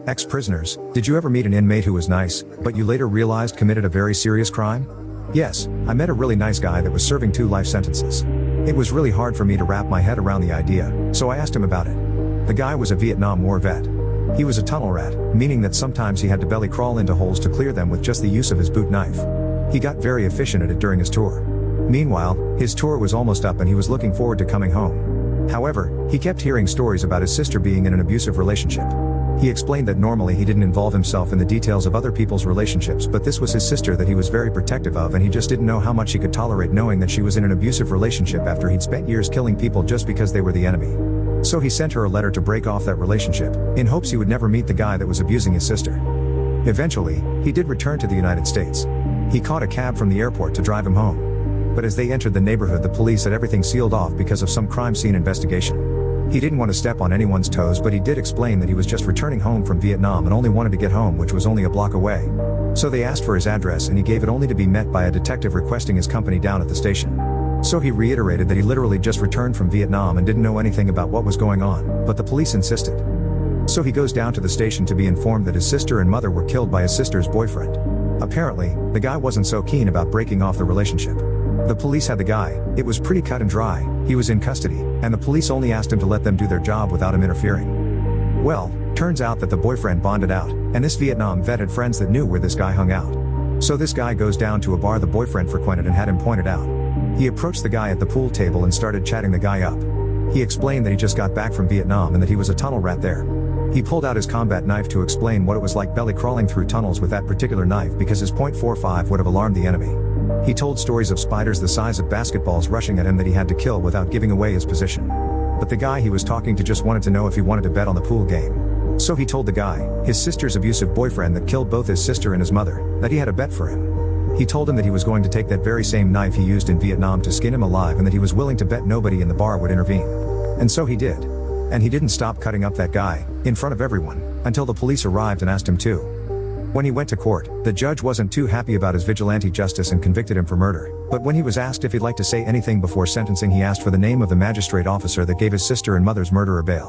Ex-prisoners, did you ever meet an inmate who was nice, but you later realized committed a very serious crime? Yes, I met a really nice guy that was serving 2 life sentences. It was really hard for me to wrap my head around the idea, so I asked him about it. The guy was a Vietnam War vet. He was a tunnel rat, meaning that sometimes he had to belly crawl into holes to clear them with just the use of his boot knife. He got very efficient at it during his tour. Meanwhile, his tour was almost up and he was looking forward to coming home. However, he kept hearing stories about his sister being in an abusive relationship. He explained that normally he didn't involve himself in the details of other people's relationships, but this was his sister that he was very protective of, and he just didn't know how much he could tolerate knowing that she was in an abusive relationship after he'd spent years killing people just because they were the enemy. So he sent her a letter to break off that relationship, in hopes he would never meet the guy that was abusing his sister. Eventually, he did return to the United States. He caught a cab from the airport to drive him home. But as they entered the neighborhood, the police had everything sealed off because of some crime scene investigation. He didn't want to step on anyone's toes, but he did explain that he was just returning home from Vietnam and only wanted to get home, which was only a block away. So they asked for his address and he gave it, only to be met by a detective requesting his company down at the station. So he reiterated that he literally just returned from Vietnam and didn't know anything about what was going on, but the police insisted. So he goes down to the station to be informed that his sister and mother were killed by his sister's boyfriend. Apparently, the guy wasn't so keen about breaking off the relationship. The police had the guy, it was pretty cut and dry, he was in custody, and the police only asked him to let them do their job without him interfering. Well, turns out that the boyfriend bonded out, and this Vietnam vet had friends that knew where this guy hung out. So this guy goes down to a bar the boyfriend frequented and had him pointed out. He approached the guy at the pool table and started chatting the guy up. He explained that he just got back from Vietnam and that he was a tunnel rat there. He pulled out his combat knife to explain what it was like belly crawling through tunnels with that particular knife because his .45 would have alarmed the enemy. He told stories of spiders the size of basketballs rushing at him that he had to kill without giving away his position. But the guy he was talking to just wanted to know if he wanted to bet on the pool game. So he told the guy, his sister's abusive boyfriend that killed both his sister and his mother, that he had a bet for him. He told him that he was going to take that very same knife he used in Vietnam to skin him alive and that he was willing to bet nobody in the bar would intervene. And so he did. And he didn't stop cutting up that guy, in front of everyone, until the police arrived and asked him to. When he went to court, the judge wasn't too happy about his vigilante justice and convicted him for murder, but when he was asked if he'd like to say anything before sentencing, he asked for the name of the magistrate officer that gave his sister and mother's murderer bail.